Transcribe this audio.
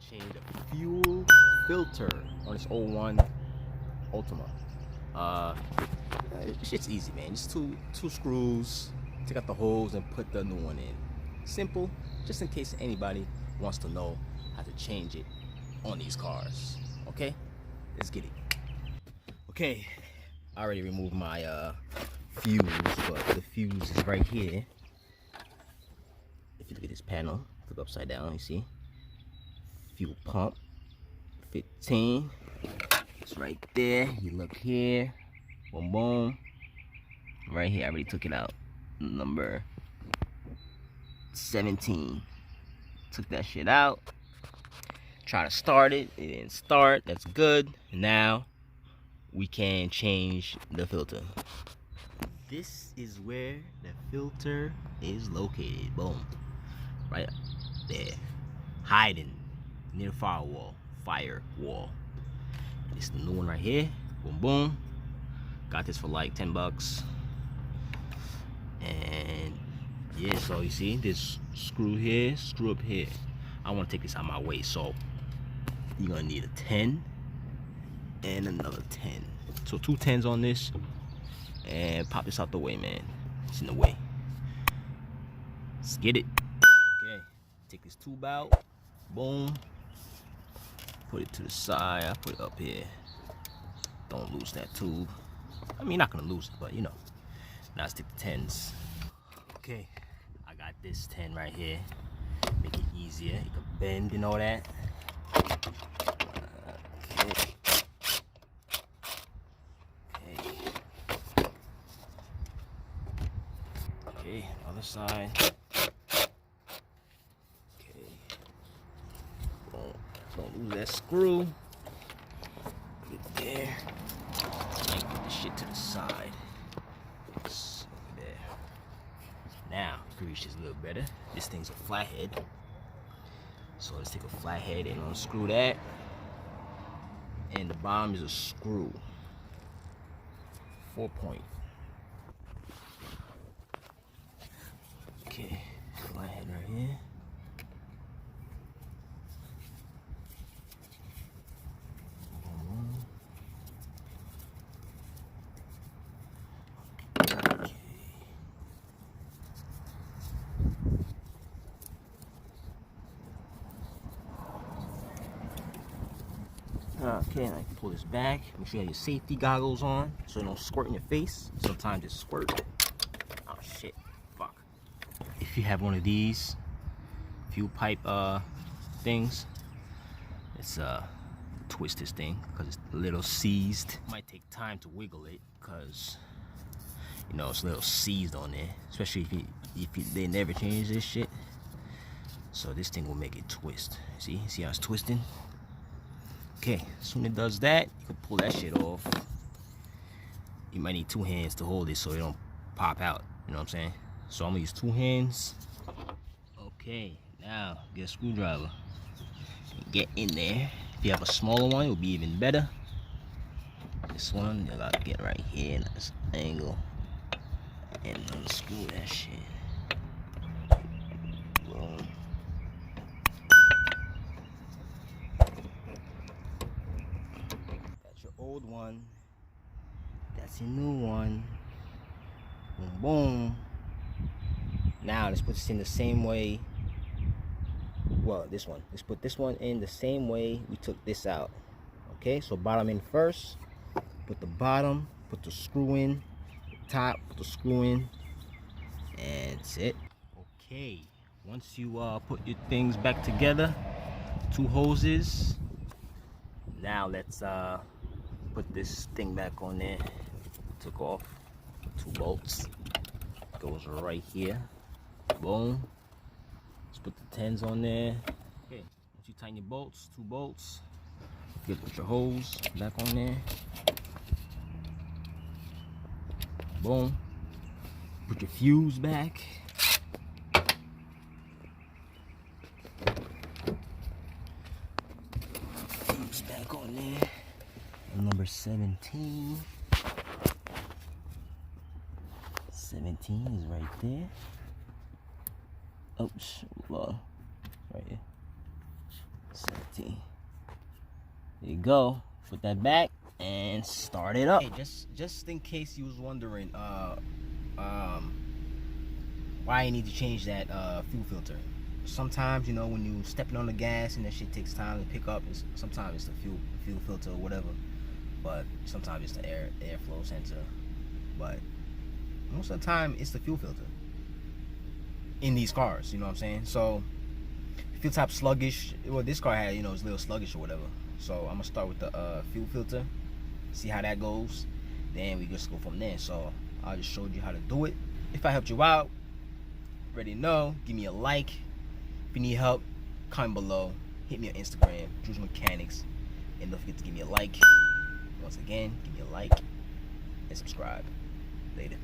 change the fuel filter on this 01 Altima. Shit's easy, man. Just two screws, take out the holes and put the new one in. Simple, just in case anybody wants to know how to change it on these cars. Okay, let's get it. Okay, I already removed my fuse, but the fuse is right here. If you look at this panel, flip upside down, you see fuel pump 15. It's right there. You look here, boom boom, right here. I already took it out. Number 17. Took that shit out. Try to start it. It didn't start. That's good. Now we can change the filter. This is where the filter is located. Boom. Right there. Hiding near the firewall. This is the new one right here. Boom boom. Got this for like 10 bucks. And yeah, so you see this screw here, screw up here. I want to take this out of my way, so you're gonna need a 10 and another 10. So 2 10s on this, and pop this out the way, man. It's in the way. Let's get it. Okay, take this tube out. Boom. Put it to the side. I put it up here. Don't lose that tube. I mean, not gonna lose it, but you know. Now let's take the 10s. Okay, I got this 10 right here. Make it easier. You can bend and all that. Okay, other side. Okay. Don't lose that screw. Put it there. And put this shit to the side. It's over there. Now, you can reach this a little better. This thing's a flathead. So let's take a flathead and unscrew that. And the bottom is a screw. 4-point. Okay, flathead right here. Okay, and I can pull this back. Make sure you have your safety goggles on so it don't squirt in your face. Sometimes it squirt. Oh shit, fuck. If you have one of these fuel pipe things, it's twist this thing because it's a little seized. It might take time to wiggle it because you know it's a little seized on there, especially if they never change this shit. So this thing will make it twist. See how it's twisting? Okay, as soon as it does that, you can pull that shit off. You might need 2 hands to hold it so it don't pop out. You know what I'm saying? So I'm gonna use 2 hands. Okay, now get a screwdriver. Get in there. If you have a smaller one, it will be even better. This one, you gotta get right here in this angle and unscrew that shit. Boom. Old one, that's your new one. Boom boom. Now let's put this in the same way. Well, this one, let's put this one in the same way we took this out. Okay, so bottom in first. Put the bottom, put the screw in, top, put the screw in, and that's it. Okay, once you put your things back together, 2 hoses. Now let's put this thing back on there. Took off 2 bolts. Goes right here. Boom. Let's put the 10s on there. Okay, once you tighten your bolts, 2 bolts. You put your hose back on there. Boom. Put your fuse back. Fuse back on there. Number 17. 17 is right there. Oops, right here. 17. There you go. Put that back and start it up. Hey, just in case you was wondering, why you need to change that fuel filter. Sometimes, you know, when you stepping on the gas and that shit takes time to pick up, sometimes it's the fuel filter or whatever, but sometimes it's the airflow sensor. But most of the time, it's the fuel filter in these cars. You know what I'm saying? So if you feel type sluggish, well, this car had, you know, it's a little sluggish or whatever. So I'm gonna start with the fuel filter, see how that goes. Then we just go from there. So I just showed you how to do it. If I helped you out, already know, give me a like. If you need help, comment below. Hit me on Instagram, Drew's Mechanics, and don't forget to give me a like. Once again, give me a like and subscribe. Later.